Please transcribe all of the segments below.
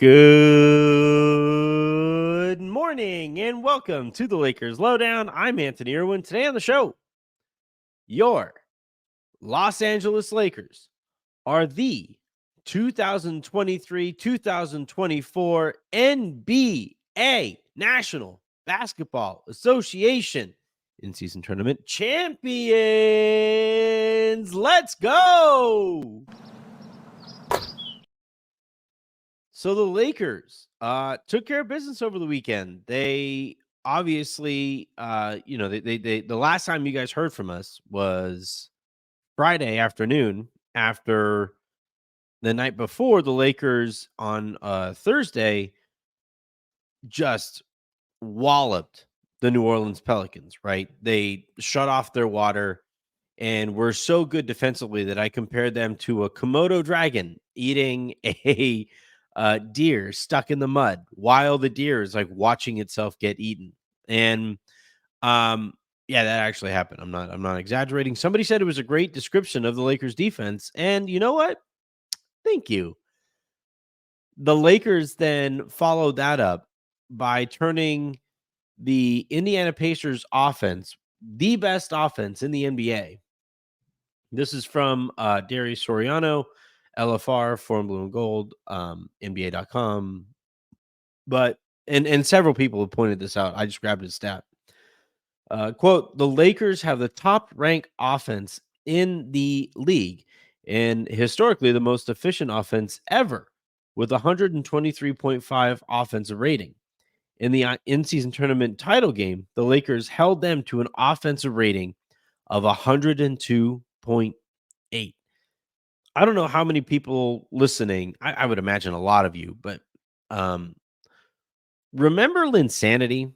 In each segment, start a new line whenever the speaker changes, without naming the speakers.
Good morning and welcome to the Lakers Lowdown. I'm Anthony Irwin. Today on the show, your Los Angeles Lakers are the 2023-2024 NBA National Basketball Association in-season tournament champions. Let's go! So the Lakers took care of business over the weekend. They obviously, the last time you guys heard from us was Friday afternoon after the night before. The Lakers on Thursday just walloped the New Orleans Pelicans, right? They shut off their water and were so good defensively that I compared them to a Komodo dragon eating a deer stuck in the mud while the deer is like watching itself get eaten. And yeah, that actually happened. I'm not exaggerating. Somebody said it was a great description of the Lakers defense. And you know what? Thank you. The Lakers then followed that up by turning the Indiana Pacers offense, the best offense in the NBA. This is from Darius Soriano, LFR, Forum Blue and Gold, NBA.com. But and several people have pointed this out. I just grabbed his stat. Quote, the Lakers have the top rank offense in the league and historically the most efficient offense ever with 123.5 offensive rating. In the in-season tournament title game, the Lakers held them to an offensive rating of 102.8. I don't know how many people listening, I would imagine a lot of you, but remember Linsanity?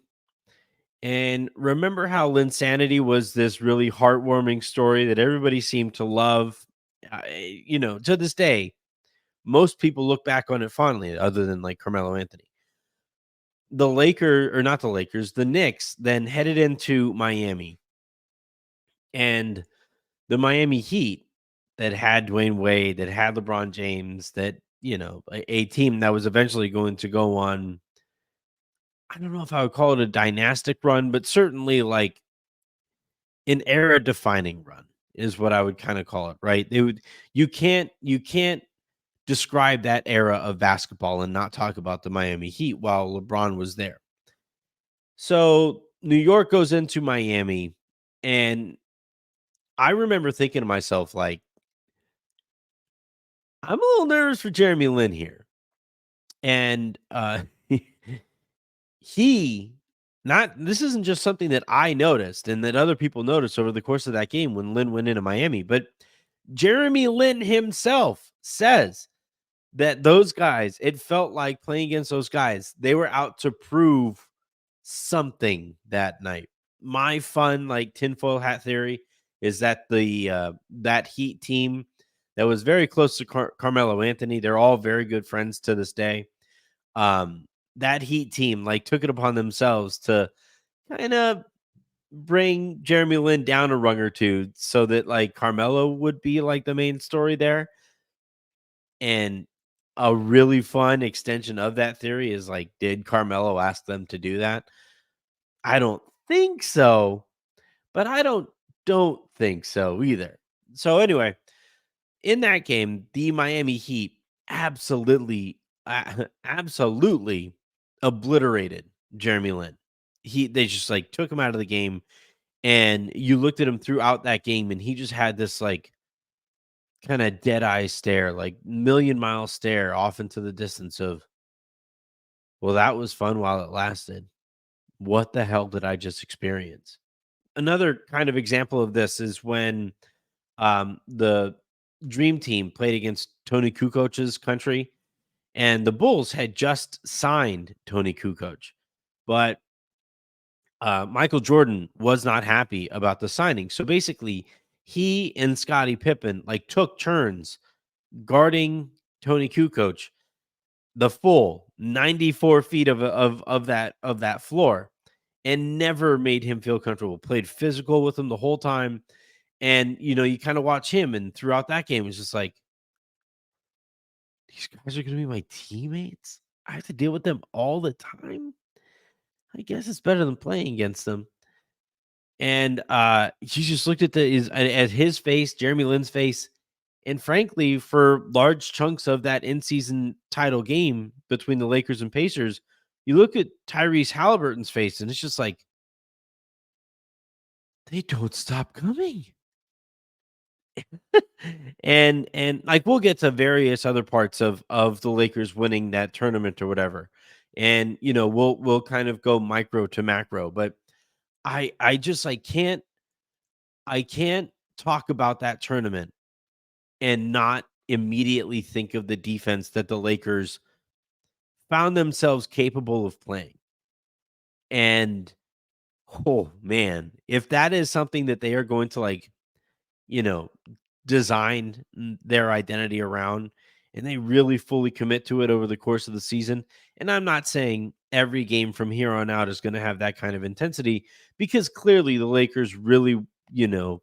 And remember how Linsanity was this really heartwarming story that everybody seemed to love? To this day, most people look back on it fondly, other than like Carmelo Anthony. The Knicks then headed into Miami. And the Miami Heat that had Dwayne Wade, that had LeBron James, that, a team that was eventually going to go on, I don't know if I would call it a dynastic run, but certainly like an era defining run is what I would kind of call it, right? You can't describe that era of basketball and not talk about the Miami Heat while LeBron was there. So New York goes into Miami, and I remember thinking to myself, like, I'm a little nervous for Jeremy Lin here. And this isn't just something that I noticed and that other people noticed over the course of that game when Lin went into Miami, but Jeremy Lin himself says that those guys, it felt like playing against those guys, they were out to prove something that night. My fun, like tinfoil hat theory, is that that Heat team that was very close to Carmelo Anthony, they're all very good friends to this day. That Heat team like took it upon themselves to kind of bring Jeremy Lin down a rung or two so that like Carmelo would be like the main story there. And a really fun extension of that theory is like, did Carmelo ask them to do that? I don't think so, but I don't think so either. So anyway, in that game, the Miami Heat absolutely obliterated Jeremy Lin. They just like took him out of the game, and you looked at him throughout that game, and he just had this like kind of dead eye stare, like million-mile stare off into the distance of, well, that was fun while it lasted. What the hell did I just experience? Another kind of example of this is when the Dream Team played against Tony Kukoc's country, and the Bulls had just signed Tony Kukoc, but Michael Jordan was not happy about the signing. So basically, he and Scottie Pippen like took turns guarding Tony Kukoc the full 94 feet of that floor, and never made him feel comfortable. Played physical with him the whole time, and you kind of watch him, and throughout that game, it's just like, these guys are going to be my teammates. I have to deal with them all the time. I guess it's better than playing against them. And you just looked at at his face, Jeremy Lin's face, and frankly, for large chunks of that in-season title game between the Lakers and Pacers, you look at Tyrese Halliburton's face, and it's just like they don't stop coming. And like we'll get to various other parts of the Lakers winning that tournament or whatever. And we'll kind of go micro to macro, but I just I can't talk about that tournament and not immediately think of the defense that the Lakers found themselves capable of playing. And oh man, if that is something that they are going to you know, design their identity around and they really fully commit to it over the course of the season. And I'm not saying every game from here on out is going to have that kind of intensity because clearly the Lakers you know,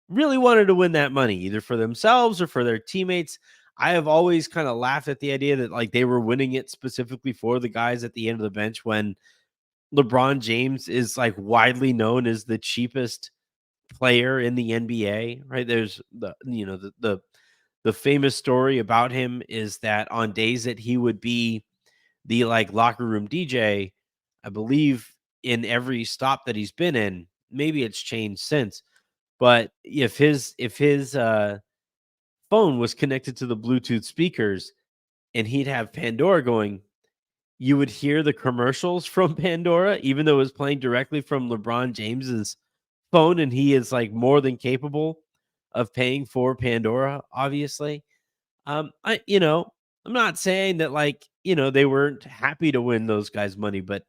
really wanted to win that money either for themselves or for their teammates. I have always kind of laughed at the idea that like they were winning it specifically for the guys at the end of the bench when LeBron James is like widely known as the cheapest player in the NBA, right? There's the famous story about him is that on days that he would be the like locker room DJ, I believe in every stop that he's been in, maybe it's changed since, but if his phone was connected to the Bluetooth speakers and he'd have Pandora going, you would hear the commercials from Pandora, even though it was playing directly from LeBron James's phone, and he is like more than capable of paying for Pandora, obviously. I'm not saying that they weren't happy to win those guys money, but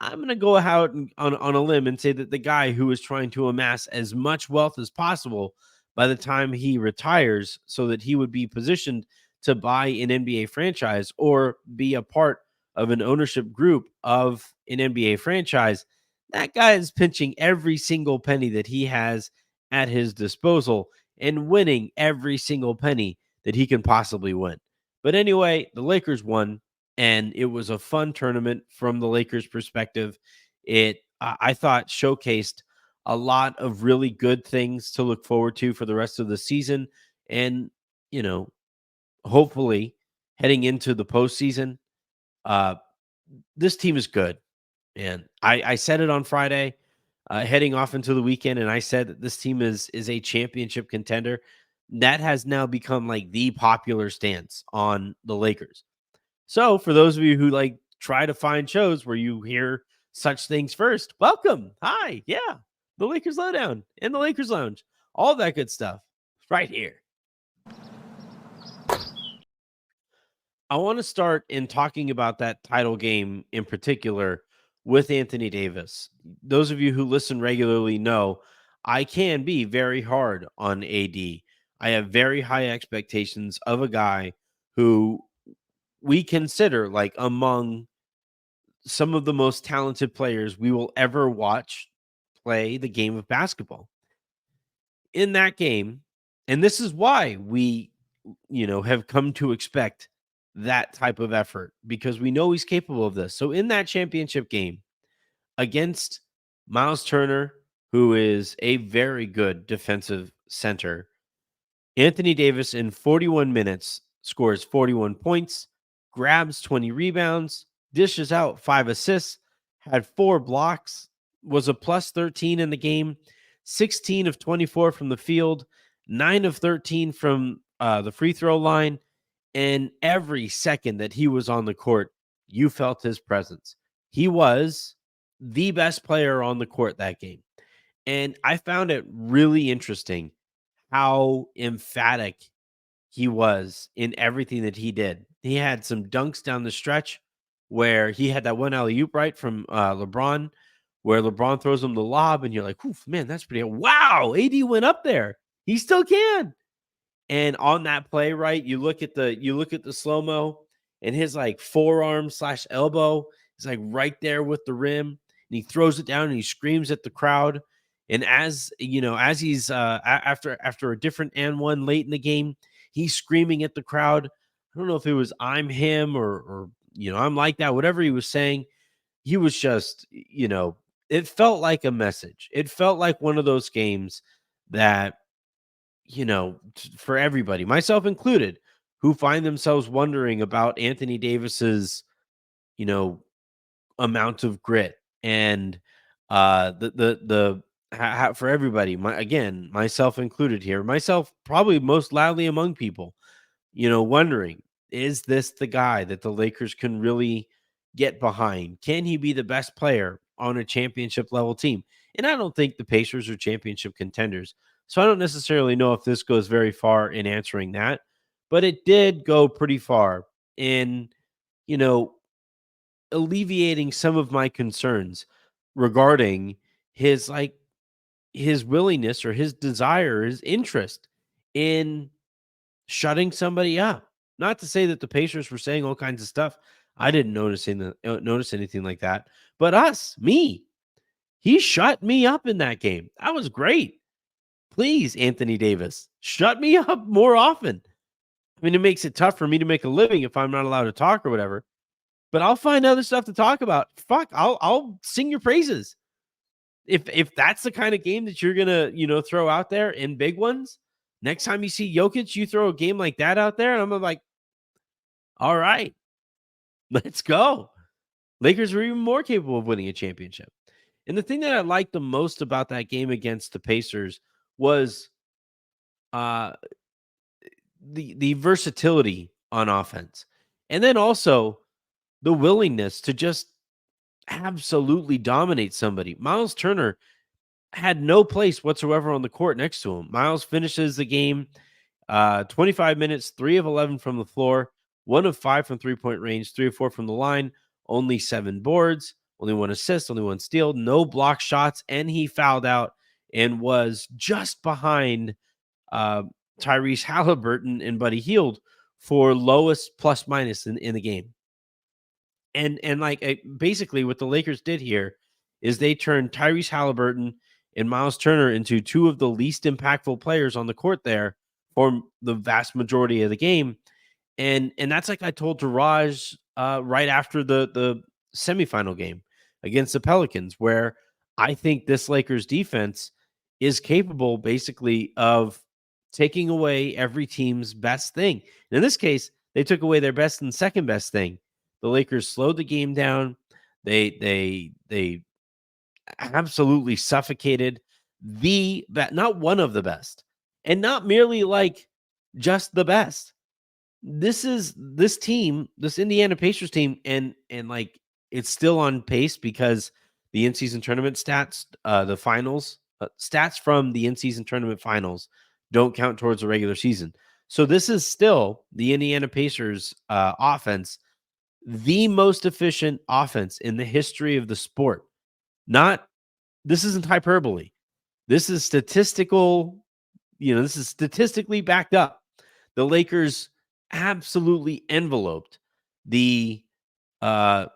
I'm going to go out on a limb and say that the guy who is trying to amass as much wealth as possible by the time he retires so that he would be positioned to buy an NBA franchise or be a part of an ownership group of an NBA franchise, that guy is pinching every single penny that he has at his disposal and winning every single penny that he can possibly win. But anyway, the Lakers won and it was a fun tournament from the Lakers' perspective. I thought, showcased a lot of really good things to look forward to for the rest of the season, and you know, hopefully, heading into the postseason, uh, this team is good. And I said it on Friday, heading off into the weekend, and I said that this team is a championship contender. That has now become like the popular stance on the Lakers. So, for those of you who try to find shows where you hear such things first, welcome. Hi. Yeah. The Lakers Lowdown and the Lakers Lounge. All that good stuff right here. I want to start in talking about that title game in particular with Anthony Davis. Those of you who listen regularly know I can be very hard on AD. I have very high expectations of a guy who we consider like among some of the most talented players we will ever watch play the game of basketball. In that game, and this is why we, have come to expect that type of effort because we know he's capable of this. So in that championship game against Miles Turner, who is a very good defensive center, Anthony Davis in 41 minutes scores 41 points, grabs 20 rebounds, dishes out 5 assists, had 4 blocks, was a plus 13 in the game, 16 of 24 from the field, 9 of 13 from the free throw line. And every second that he was on the court, you felt his presence. He was the best player on the court that game. And I found it really interesting how emphatic he was in everything that he did. He had some dunks down the stretch where he had that one alley oop right from LeBron, where LeBron throws him the lob, and you're like, "Oof, man, that's pretty." Wow, AD went up there. He still can. And on that play, right, you look at the slow mo, and his like forearm slash elbow is like right there with the rim, and he throws it down and he screams at the crowd. And as he's after a different and one late in the game, he's screaming at the crowd. I don't know if it was "I'm him" or I'm like that. Whatever he was saying, he was just, it felt like a message. It felt like one of those games that, for everybody, myself included, who find themselves wondering about Anthony Davis's, you know, amount of grit and for everybody, myself included here, myself probably most loudly among people, wondering, is this the guy that the Lakers can really get behind? Can he be the best player on a championship level team? And I don't think the Pacers are championship contenders. So I don't necessarily know if this goes very far in answering that, but it did go pretty far in, you know, alleviating some of my concerns regarding his his willingness or his desire, his interest in shutting somebody up. Not to say that the Pacers were saying all kinds of stuff. I didn't notice anything like that. But me, he shut me up in that game. That was great. Please, Anthony Davis, shut me up more often. I mean, it makes it tough for me to make a living if I'm not allowed to talk or whatever. But I'll find other stuff to talk about. Fuck, I'll sing your praises. If that's the kind of game that you're gonna, throw out there in big ones, next time you see Jokic, you throw a game like that out there, and I'm like, all right, let's go. Lakers are even more capable of winning a championship. And the thing that I liked the most about that game against the Pacers was uh the versatility on offense. And then also the willingness to just absolutely dominate somebody. Miles Turner had no place whatsoever on the court next to him. Miles finishes the game 25 minutes, 3 of 11 from the floor, 1 of 5 from three-point range, 3 of 4 from the line, only 7 boards, only 1 assist, only 1 steal, no block shots, and he fouled out and was just behind uh, Tyrese Halliburton and Buddy Hield for lowest plus minus in the game. And basically what the Lakers did here is they turned Tyrese Halliburton and Miles Turner into two of the least impactful players on the court there for the vast majority of the game. And that's like I told Taraj right after the semifinal game against the Pelicans, where I think this Lakers defense is capable basically of taking away every team's best thing. And in this case, they took away their best and second best thing. The Lakers slowed the game down. They absolutely suffocated not one of the best, and not merely like just the best. This team, this Indiana Pacers team, and like it's still on pace because the in-season tournament stats, the finals stats from the in-season tournament finals don't count towards the regular season. So this is still the Indiana Pacers offense, the most efficient offense in the history of the sport. Not This isn't hyperbole. This is statistical, this is statistically backed up. The Lakers absolutely the uh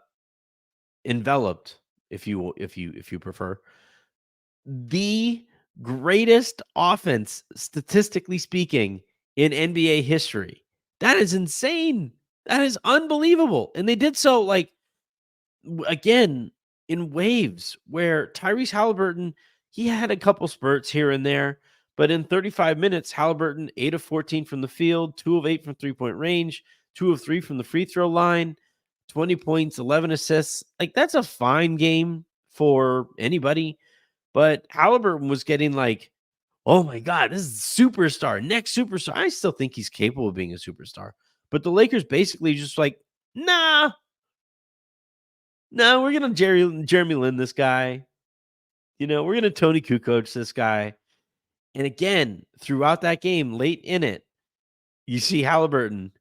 enveloped, if you prefer, the greatest offense statistically speaking in NBA history. That is insane. That is unbelievable. And they did so again in waves where Tyrese Halliburton, he had a couple spurts here and there, but in 35 minutes, Halliburton 8 of 14 from the field, 2 of 8 from three-point range, 2 of 3 from the free throw line, 20 points, 11 assists. Like that's a fine game for anybody, but Halliburton was getting oh my God, this is superstar, next superstar. I still think he's capable of being a superstar, but the Lakers basically just nah, no, we're gonna Jeremy Lin this guy. We're gonna Tony Kukoc this guy. And again, throughout that game, late in it, you see Halliburton,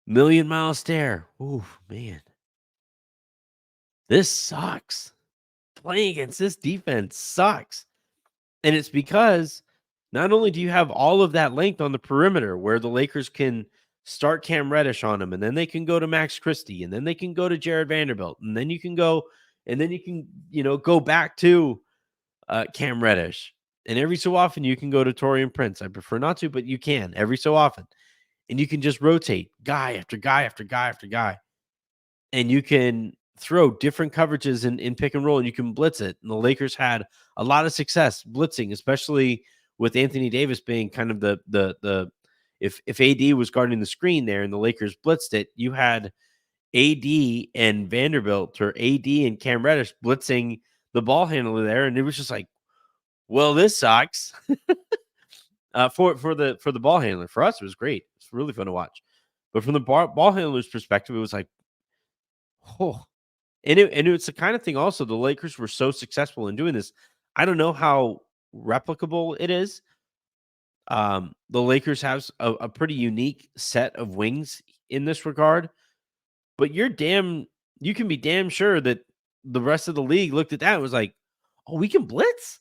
million mile stare. Ooh, man, this sucks. Playing against this defense sucks. And it's because not only do you have all of that length on the perimeter where the Lakers can start Cam Reddish on him, and then they can go to Max Christie, and then they can go to Jared Vanderbilt, and then you can go back to Cam Reddish. And every so often you can go to Taurean Prince. I prefer not to, but you can every so often. And you can just rotate guy after guy after guy after guy. and you can throw different coverages in pick and roll, and you can blitz it. And the Lakers had a lot of success blitzing, especially with Anthony Davis being kind of the if AD was guarding the screen there and the Lakers blitzed it, you had AD and Vanderbilt or AD and Cam Reddish blitzing the ball handler there, and it was just like, well, this sucks. For the ball handler, for us, it was great. It's really fun to watch. But from the ball handler's perspective, it was like, oh, and it's the kind of thing. Also, the Lakers were so successful in doing this. I don't know how replicable it is. The Lakers have a pretty unique set of wings in this regard, but you can be damn sure that the rest of the league looked at that and was like, "Oh, we can blitz?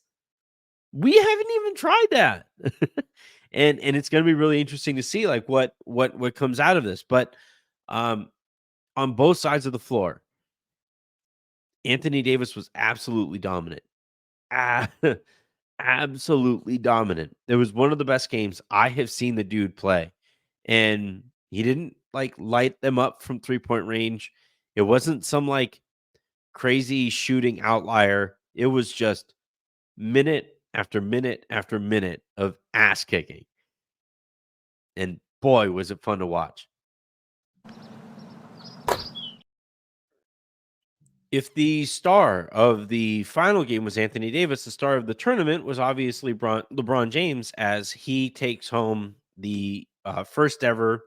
We haven't even tried that." And it's going to be really interesting to see like what comes out of this. But um, on both sides of the floor, Anthony Davis was absolutely dominant. Ah, absolutely dominant. It was one of the best games I have seen the dude play. And he didn't like light them up from 3-point range. It wasn't some like crazy shooting outlier. It was just minute after minute after minute of ass kicking. And boy, was it fun to watch. If the star of the final game was Anthony Davis, the star of the tournament was obviously LeBron James, as he takes home the first ever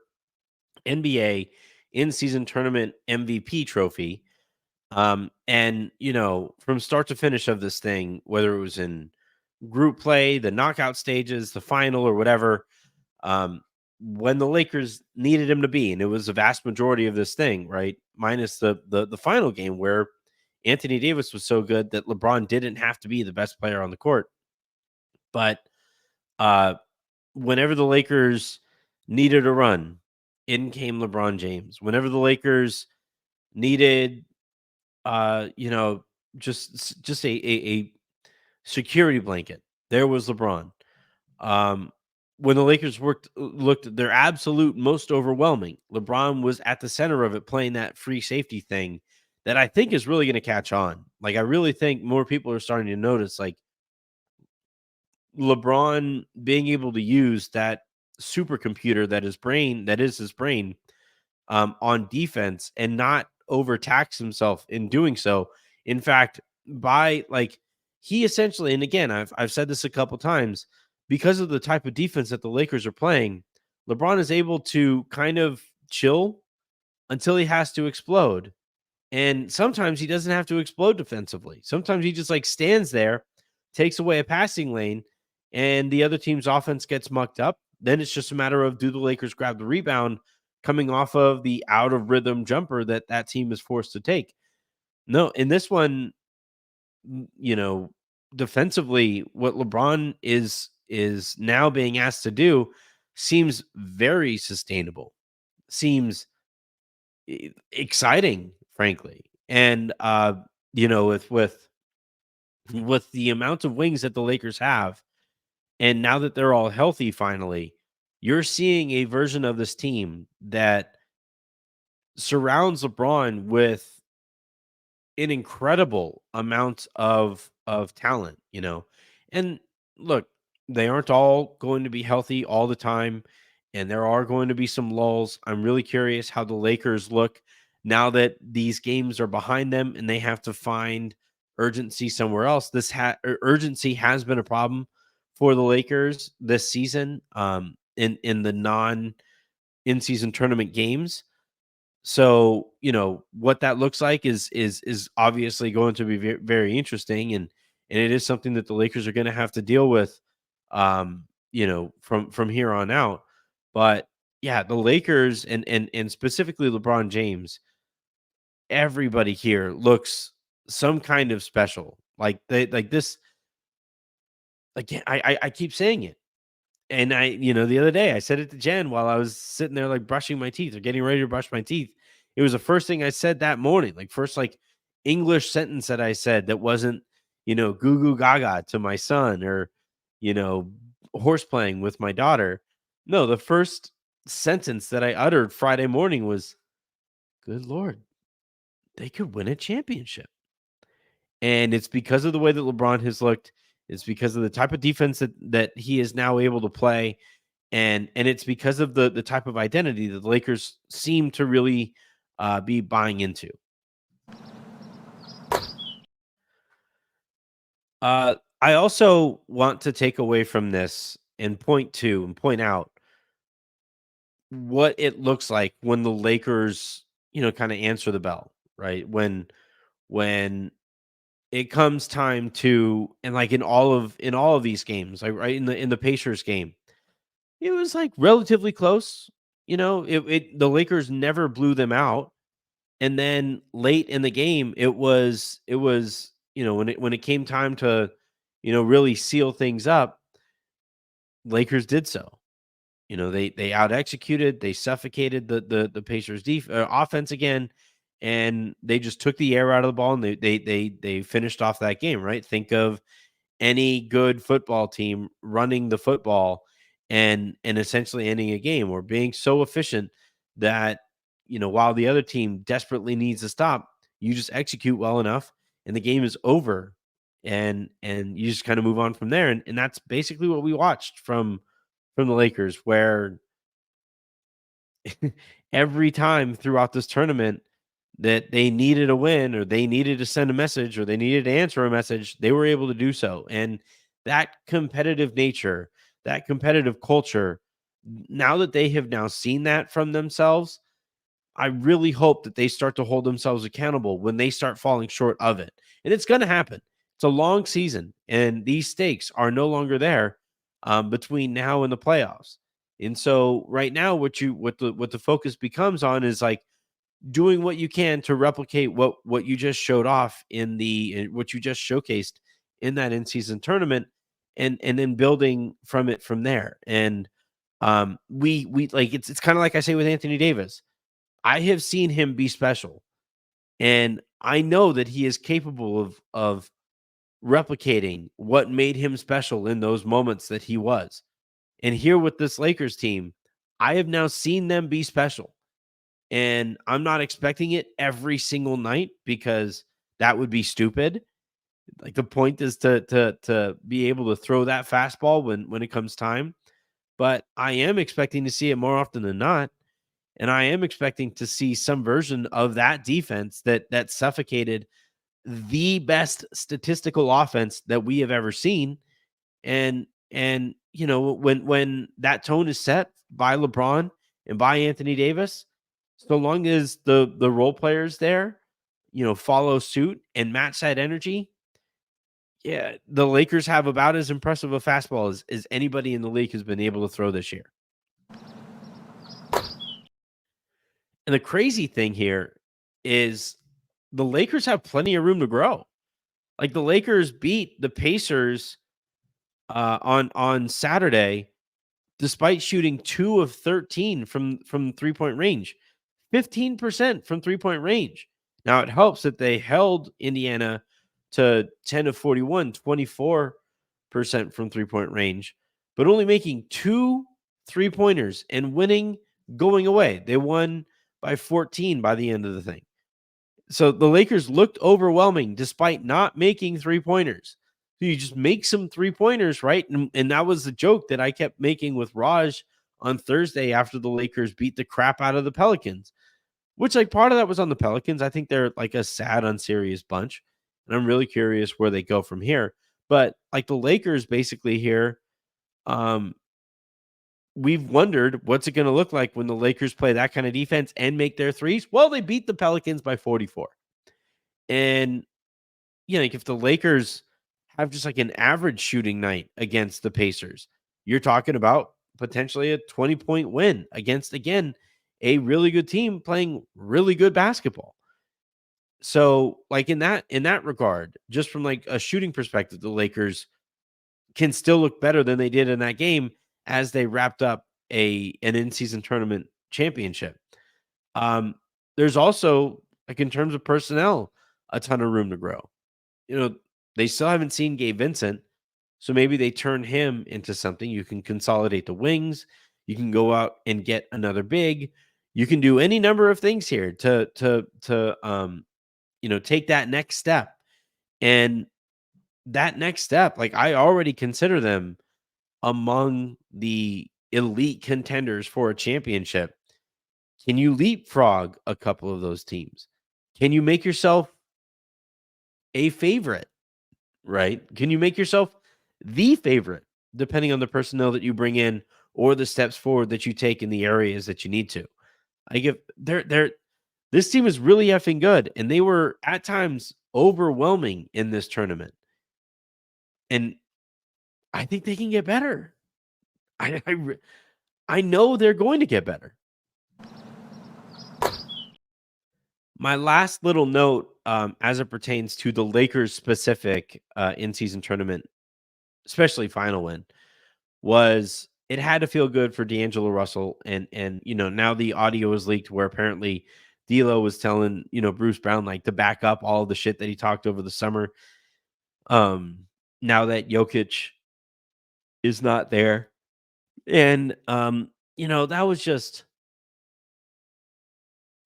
NBA in season tournament MVP trophy. And, from start to finish of this thing, whether it was in group play, the knockout stages, the final, or whatever, um, when the Lakers needed him to be, and it was a vast majority of this thing, right? Minus the final game where Anthony Davis was so good that LeBron didn't have to be the best player on the court. But uh, whenever the Lakers needed a run, in came LeBron James. Whenever the Lakers needed, you know, just a security blanket, there was LeBron. Um, when the Lakers looked their absolute most overwhelming, LeBron was at the center of it, playing that free safety thing that I think is really going to catch on. Like I really think more people are starting to notice, like LeBron being able to use that supercomputer that is his brain, on defense and not overtax himself in doing so. In fact, by like he essentially, and again, I've said this a couple times, because of the type of defense that the Lakers are playing, LeBron is able to kind of chill until he has to explode. And sometimes he doesn't have to explode defensively. Sometimes he just like stands there, takes away a passing lane, and the other team's offense gets mucked up. Then it's just a matter of, do the Lakers grab the rebound coming off of the out of rhythm jumper that team is forced to take? No, in this one, you know, defensively, what LeBron is now being asked to do seems very sustainable. Seems exciting, frankly. And with the amount of wings that the Lakers have, and now that they're all healthy finally, you're seeing a version of this team that surrounds LeBron with an incredible amount of talent, And look, they aren't all going to be healthy all the time, and there are going to be some lulls. I'm really curious how the Lakers look now that these games are behind them and they have to find urgency somewhere else. Urgency has been a problem for the Lakers this season, in the non in season tournament games. So, what that looks like is obviously going to be very interesting, and it is something that the Lakers are going to have to deal with, from here on out. But yeah, the Lakers and specifically LeBron James, everybody here looks some kind of special. Like they like this. Again, I keep saying it. And the other day I said it to Jen while I was sitting there like brushing my teeth or getting ready to brush my teeth. It was the first thing I said that morning, like first like English sentence that I said that wasn't, goo goo gaga to my son or, you know, horse playing with my daughter. No, the first sentence that I uttered Friday morning was, good Lord. they could win a championship. And it's because of the way that LeBron has looked. It's because of the type of defense that he is now able to play, and it's because of the type of identity that the Lakers seem to really be buying into. I also want to take away from this and point out what it looks like when the Lakers, kind of answer the bell, right? When it comes time to, and like in all of these games, like right in the Pacers game, it was like relatively close. The Lakers never blew them out. And then late in the game, it was, when it came time to, really seal things up, Lakers did so. They out executed, they suffocated the Pacers offense again, and they just took the air out of the ball, and they finished off that game, right? Think of any good football team running the football and essentially ending a game, or being so efficient that, while the other team desperately needs to stop, you just execute well enough and the game is over, and you just kind of move on from there. And that's basically what we watched from the Lakers, where every time throughout this tournament that they needed a win, or they needed to send a message, or they needed to answer a message, they were able to do so. And that competitive nature, that competitive culture, now that they have now seen that from themselves, I really hope that they start to hold themselves accountable when they start falling short of it. And it's going to happen. It's a long season, and these stakes are no longer there between now and the playoffs. And so right now, what the focus becomes on is like doing what you can to replicate what you just showed off what you just showcased in that in-season tournament, and then building from it from there. And we like, it's kind of like I say with Anthony Davis. I have seen him be special, and I know that he is capable of replicating what made him special in those moments that he was. And here with this Lakers team, I have now seen them be special. And I'm not expecting it every single night, because that would be stupid. Like, the point is to be able to throw that fastball when it comes time. But I am expecting to see it more often than not. And I am expecting to see some version of that defense that suffocated the best statistical offense that we have ever seen. And when that tone is set by LeBron and by Anthony Davis, so long as the role players there, follow suit and match that energy, yeah, the Lakers have about as impressive a fastball as anybody in the league has been able to throw this year. And the crazy thing here is the Lakers have plenty of room to grow. Like, the Lakers beat the Pacers on Saturday, despite shooting 2 of 13 from three-point range, 15% from three-point range. Now, it helps that they held Indiana to 10 of 41, 24% from three-point range, but only making 2 three-pointers and winning going away. They won by 14 by the end of the thing. So the Lakers looked overwhelming despite not making three-pointers. So you just make some three-pointers, right? And that was the joke that I kept making with Raj on Thursday after the Lakers beat the crap out of the Pelicans, which, like, part of that was on the Pelicans. I think they're like a sad, unserious bunch, and I'm really curious where they go from here. But like the Lakers basically here, um, we've wondered what's it going to look like when the Lakers play that kind of defense and make their threes. Well, they beat the Pelicans by 44. And, like, if the Lakers have just like an average shooting night against the Pacers, you're talking about potentially a 20-point win against, again, a really good team playing really good basketball. So, like, in that regard, just from like a shooting perspective, the Lakers can still look better than they did in that game as they wrapped up an in-season tournament championship. Um, there's also, like, in terms of personnel, a ton of room to grow. They still haven't seen Gabe Vincent, so maybe they turn him into something. You can consolidate the wings. You can go out and get another big. You can do any number of things here to take that next step. And that next step, like, I already consider them among the elite contenders for a championship. Can you leapfrog a couple of those teams? Can you make yourself a favorite, right? Can you make yourself the favorite, depending on the personnel that you bring in or the steps forward that you take in the areas that you need to? I give they're this team is really effing good, and they were at times overwhelming in this tournament. And I think they can get better. I I, re- I know they're going to get better. My last little note, as it pertains to the Lakers specific in-season tournament, especially final win, was it had to feel good for D'Angelo Russell, and now the audio was leaked where apparently D'Lo was telling Bruce Brown like to back up all the shit that he talked over the summer. Um, Now that Jokic is not there, and that was just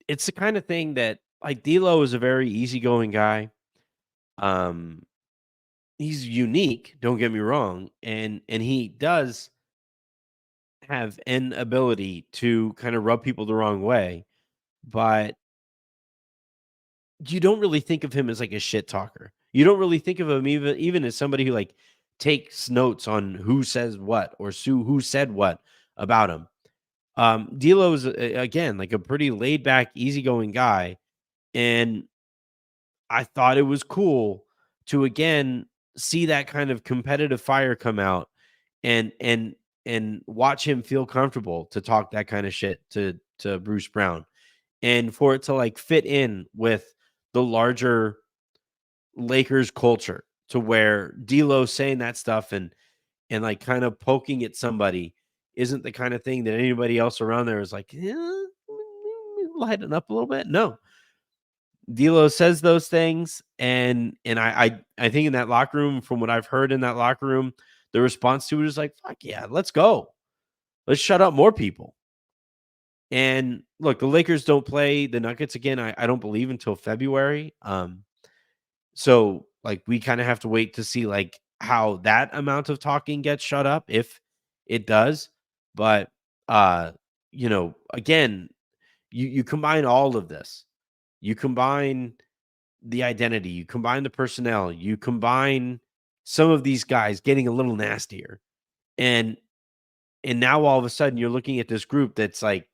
it's the kind of thing that like D'Lo is a very easygoing guy. Um, he's unique, don't get me wrong, and he does have an ability to kind of rub people the wrong way, but you don't really think of him as like a shit talker. You don't really think of him even as somebody who like takes notes on who says what or who said what about him. D'Lo is again like a pretty laid back, easygoing guy, and I thought it was cool to again see that kind of competitive fire come out and watch him feel comfortable to talk that kind of shit to Bruce Brown and for it to like fit in with the larger Lakers culture to where D'Lo saying that stuff and like kind of poking at somebody isn't the kind of thing that anybody else around there is like, lighten up a little bit. No, D'Lo says those things, and I think in that locker room, from what I've heard in that locker room, the response to it is like, "Fuck yeah, let's go, let's shut up more people." And look, the Lakers don't play the Nuggets again. I don't believe until February. So like we kind of have to wait to see like how that amount of talking gets shut up if it does. But again, you combine all of this. You combine the identity, you combine the personnel, you combine some of these guys getting a little nastier. And now all of a sudden you're looking at this group that's like,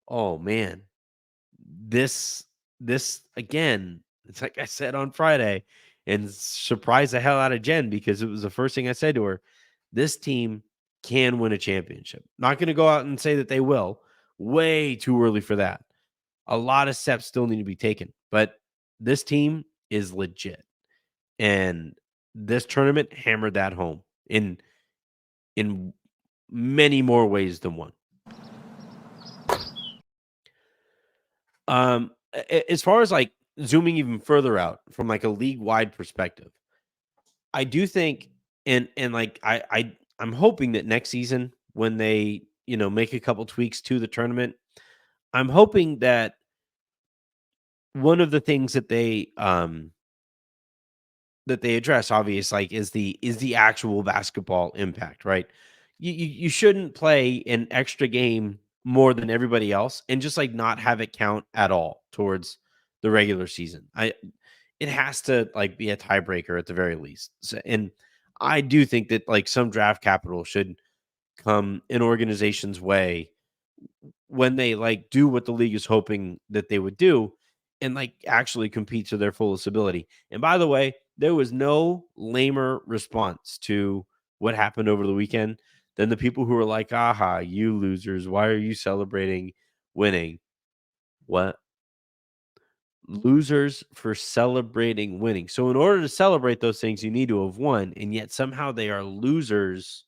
"Oh man, this again," it's like I said on Friday and surprised the hell out of Jen because it was the first thing I said to her. This team can win a championship. Not going to go out and say that they will. Way too early for that. A lot of steps still need to be taken, but this team is legit. And this tournament hammered that home in many more ways than one. As far as like zooming even further out from like a league wide perspective, I do think, and like I'm hoping that next season when they make a couple tweaks to the tournament, I'm hoping that one of the things that they address obviously like is the actual basketball impact, right? You shouldn't play an extra game more than everybody else and just like not have it count at all towards the regular season. It has to like be a tiebreaker at the very least. And I do think that like some draft capital should come an organization's way when they like do what the league is hoping that they would do and like actually compete to their fullest ability. And by the way, there was no lamer response to what happened over the weekend than the people who were like, "Aha, you losers, why are you celebrating winning?" What? Losers for celebrating winning. So in order to celebrate those things, you need to have won, and yet somehow they are losers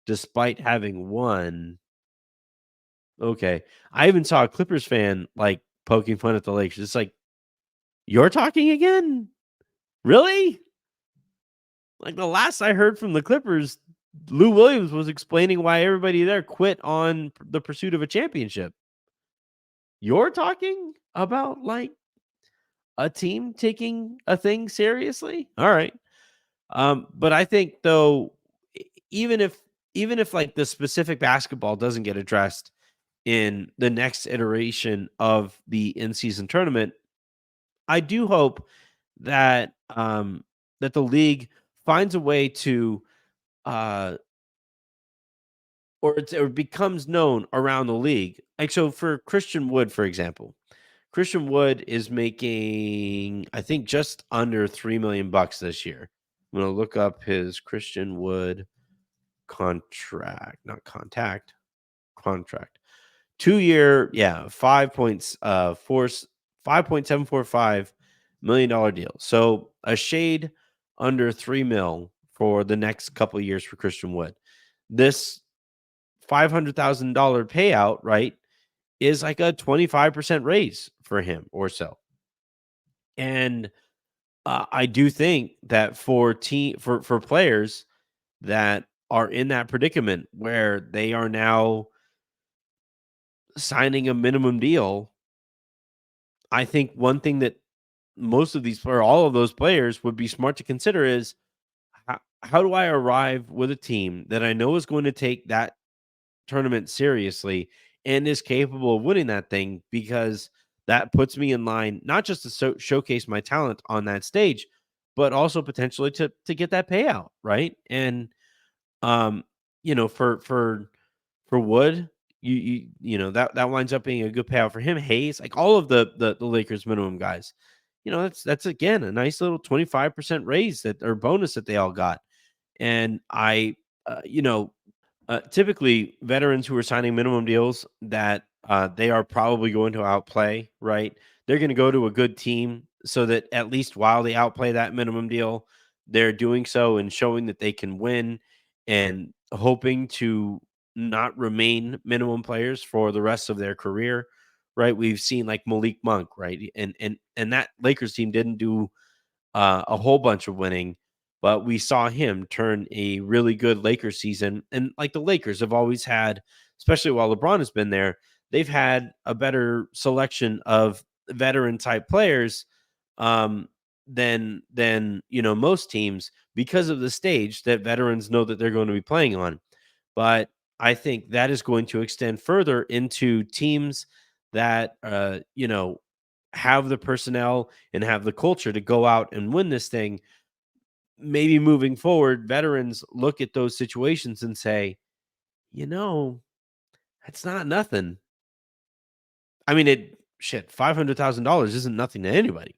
despite having won. Okay. I even saw a Clippers fan, like, poking fun at the Lakers. It's like, "You're talking again? Really?" Like, the last I heard from the Clippers, Lou Williams was explaining why everybody there quit on the pursuit of a championship. You're talking about, like a team taking a thing seriously. All right. But I think though, even if like the specific basketball doesn't get addressed in the next iteration of the in-season tournament, I do hope that that the league finds a way to uh or becomes known around the league. Like so for Christian Wood, for example. Christian Wood is making, I think, just under 3 million bucks this year. I'm gonna look up his Christian Wood contract, not contact, contract. 2 year, yeah, 5.745 million dollar deal. So a shade under 3 mil for the next couple of years for Christian Wood. This $500,000 payout, right, is like a 25% raise for him or so. And I do think that for players that are in that predicament where they are now signing a minimum deal, I think one thing that most of these or all of those players would be smart to consider is how do I arrive with a team that I know is going to take that tournament seriously and is capable of winning that thing, because that puts me in line not just to showcase my talent on that stage, but also potentially to get that payout, right? And um, for Wood, that winds up being a good payout for him. Hayes, like all of the Lakers minimum guys, that's again a nice little 25% raise that or bonus that they all got. And typically veterans who are signing minimum deals that they are probably going to outplay, right? They're going to go to a good team so that at least while they outplay that minimum deal, they're doing so and showing that they can win and hoping to not remain minimum players for the rest of their career, right? We've seen like Malik Monk, right? And that Lakers team didn't do a whole bunch of winning, but we saw him turn a really good Lakers season. And like the Lakers have always had, especially while LeBron has been there, they've had a better selection of veteran type players than most teams because of the stage that veterans know that they're going to be playing on. But I think that is going to extend further into teams that have the personnel and have the culture to go out and win this thing. Maybe moving forward, veterans look at those situations and say, you know, that's not nothing. I mean, $500,000 isn't nothing to anybody.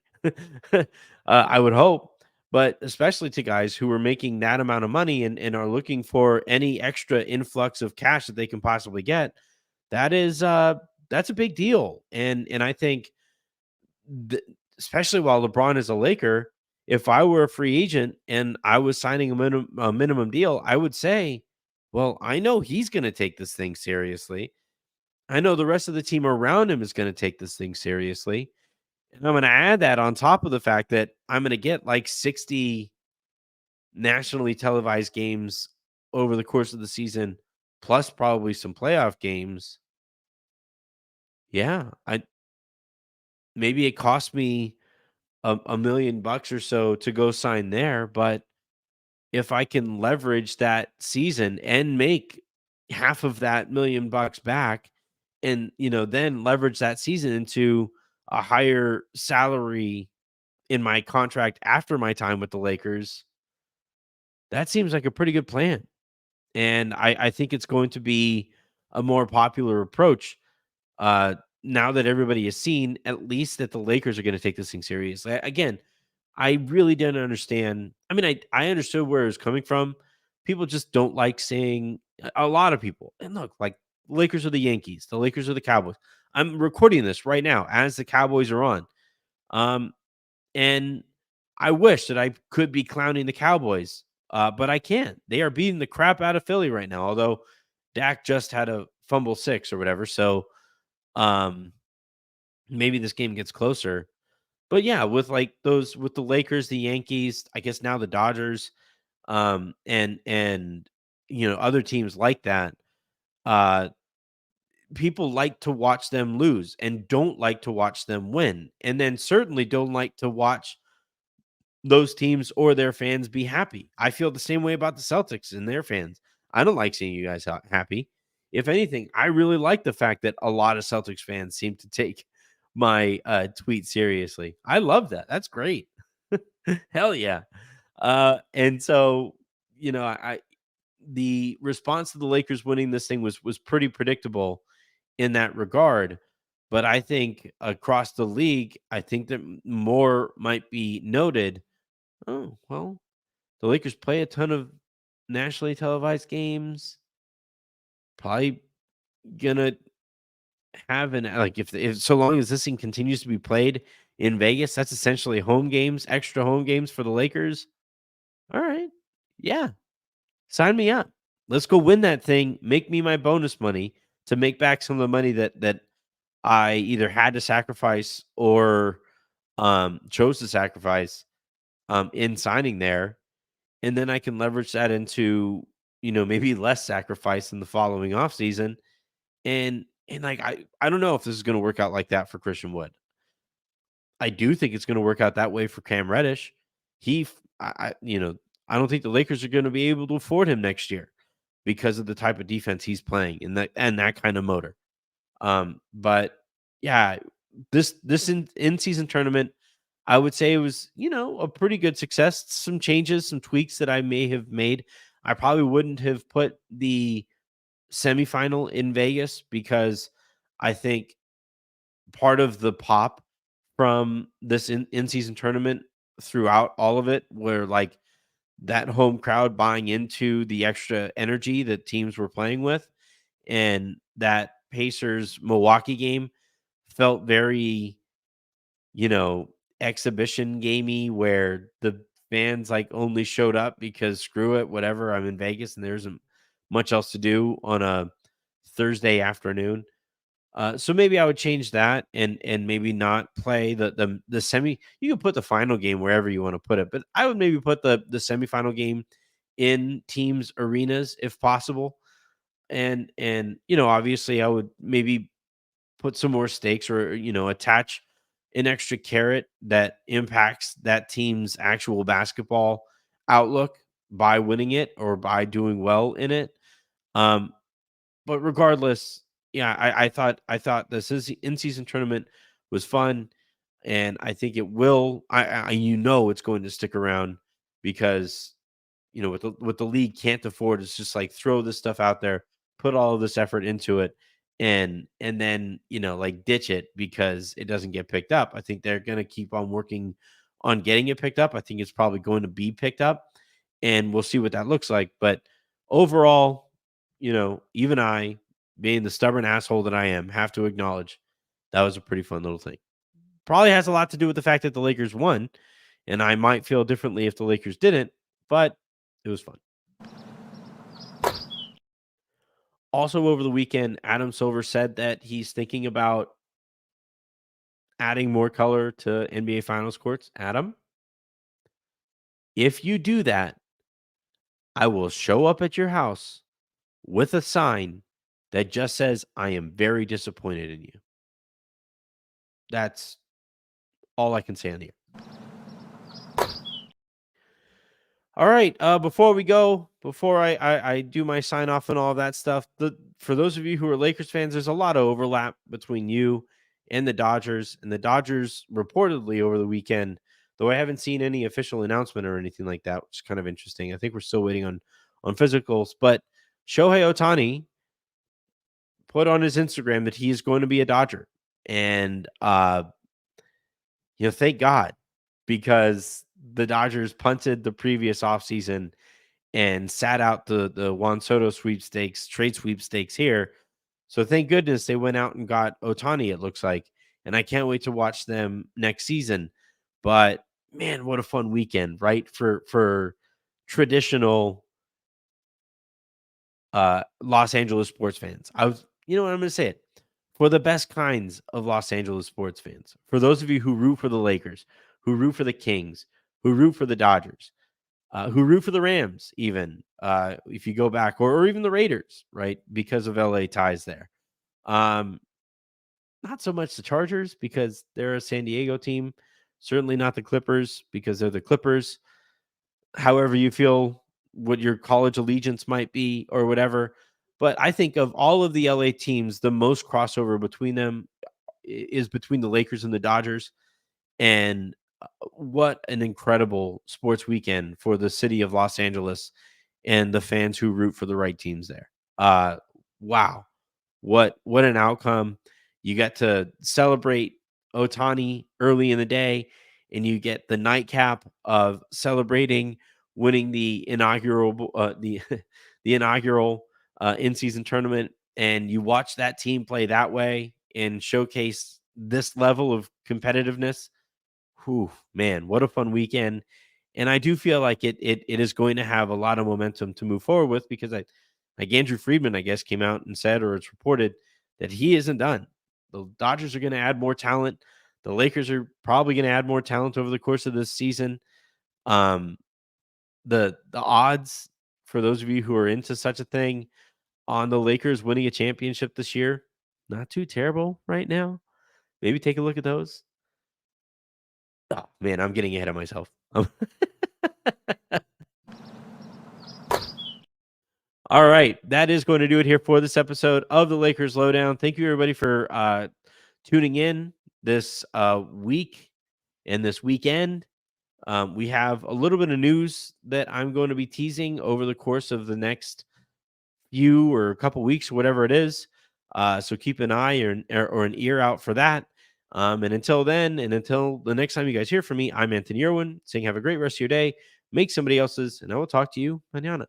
I would hope, but especially to guys who are making that amount of money and are looking for any extra influx of cash that they can possibly get. That's a big deal. And I think th especially while LeBron is a Laker, if I were a free agent and I was signing a minimum deal, I would say, "Well, I know he's gonna take this thing seriously. I know the rest of the team around him is gonna take this thing seriously, and I'm gonna add that on top of the fact that I'm gonna get, like, 60 nationally televised games over the course of the season, plus probably some playoff games." Yeah, I maybe it cost me a million bucks or so to go sign there, but if I can leverage that season and make half of that million bucks back and, then leverage that season into a higher salary in my contract after my time with the Lakers, that seems like a pretty good plan. And I think it's going to be a more popular approach uh, now that everybody has seen at least that the Lakers are going to take this thing seriously. Again, I really didn't understand. I mean, I understood where it was coming from. People just don't like saying a lot of people. And look, like Lakers are the Yankees, the Lakers are the Cowboys. I'm recording this right now as the Cowboys are on. Um, and I wish that I could be clowning the Cowboys, but I can't. They are beating the crap out of Philly right now. Although Dak just had a fumble six or whatever, so um, maybe this game gets closer. But yeah, with like those with the Lakers, the Yankees, I guess now the Dodgers, and other teams like that, uh, people like to watch them lose and don't like to watch them win, and then certainly don't like to watch those teams or their fans be happy. I feel the same way about the Celtics and their fans. I don't like seeing you guys happy. If anything, I really like the fact that a lot of Celtics fans seem to take my tweet seriously. I love that. That's great. Hell yeah. And so, I the response to the Lakers winning this thing was pretty predictable in that regard. But I think across the league, I think that more might be noted. Oh, well, the Lakers play a ton of nationally televised games. Probably gonna have an like if so long as this thing continues to be played in Vegas, that's essentially home games, extra home games for the Lakers. All right. Yeah. Sign me up. Let's go win that thing. Make me my bonus money to make back some of the money that I either had to sacrifice or chose to sacrifice in signing there. And then I can leverage that into, maybe less sacrifice in the following off season. And like I don't know if this is going to work out like that for Christian Wood. I do think it's going to work out that way for Cam Reddish. He, I don't think the Lakers are going to be able to afford him next year because of the type of defense he's playing and that kind of motor. But yeah, this in season tournament, I would say it was a pretty good success. Some changes, some tweaks that I may have made. I probably wouldn't have put the semifinal in Vegas because I think part of the pop from this in season tournament throughout all of it, where like that home crowd buying into the extra energy that teams were playing with, and that Pacers Milwaukee game felt very, you know, exhibition gamey where the fans like only showed up because screw it, whatever. I'm in Vegas and there isn't much else to do on a Thursday afternoon. So maybe I would change that and maybe not play the semi. You can put the final game wherever you want to put it, but I would maybe put the semifinal game in teams arenas if possible. And obviously I would maybe put some more stakes or attach an extra carrot that impacts that team's actual basketball outlook by winning it or by doing well in it. Um, but regardless, yeah, I thought this is in season tournament was fun, and I think it will. It's going to stick around because what the league can't afford is just like throw this stuff out there, put all of this effort into it, and then like ditch it because it doesn't get picked up. I think they're going to keep on working on getting it picked up. I think it's probably going to be picked up, and we'll see what that looks like. But overall, even I, being the stubborn asshole that I am, have to acknowledge that was a pretty fun little thing. Probably has a lot to do with the fact that the Lakers won, and I might feel differently if the Lakers didn't, but it was fun. Also, over the weekend, Adam Silver said that he's thinking about adding more color to NBA Finals courts. Adam, if you do that, I will show up at your house with a sign that just says, I am very disappointed in you. That's all I can say on the air. All right. Before we go, before I do my sign off and all of that stuff, for those of you who are Lakers fans, there's a lot of overlap between you and the Dodgers. And the Dodgers reportedly over the weekend, though I haven't seen any official announcement or anything like that, which is kind of interesting. I think we're still waiting on physicals, but Shohei Ohtani put on his Instagram that he is going to be a Dodger. And thank God, because the Dodgers punted the previous offseason and sat out the Juan Soto sweepstakes, trade sweepstakes here. So thank goodness they went out and got Ohtani, it looks like. And I can't wait to watch them next season. But man, what a fun weekend, right? For traditional Los Angeles sports fans. You know what, I'm going to say it. For the best kinds of Los Angeles sports fans. For those of you who root for the Lakers, who root for the Kings, who root for the Dodgers, who root for the Rams, even if you go back, or even the Raiders, right? Because of LA ties there. Um, Not so much the Chargers because they're a San Diego team. Certainly not the Clippers because they're the Clippers. However you feel what your college allegiance might be or whatever. But I think of all of the LA teams, the most crossover between them is between the Lakers and the Dodgers. And what an incredible sports weekend for the city of Los Angeles and the fans who root for the right teams there. Wow. What an outcome. You got to celebrate Otani early in the day, and you get the nightcap of celebrating winning the inaugural the inaugural in-season tournament, and you watch that team play that way and showcase this level of competitiveness. Whew, man, what a fun weekend. And I do feel like it is going to have a lot of momentum to move forward with because I like Andrew Friedman, I guess, came out and said, or it's reported that he isn't done. The Dodgers are going to add more talent. The Lakers are probably going to add more talent over the course of this season. Um, the odds for those of you who are into such a thing on the Lakers winning a championship this year, not too terrible right now. Maybe take a look at those. Oh man, I'm getting ahead of myself. All right, that is going to do it here for this episode of the Lakers Lowdown. Thank you everybody for tuning in this week and this weekend. We have a little bit of news that I'm going to be teasing over the course of the next few or a couple weeks, whatever it is. So keep an eye or an ear out for that. And until then, and until the next time you guys hear from me, I'm Anthony Irwin saying have a great rest of your day. Make somebody else's, and I will talk to you manana.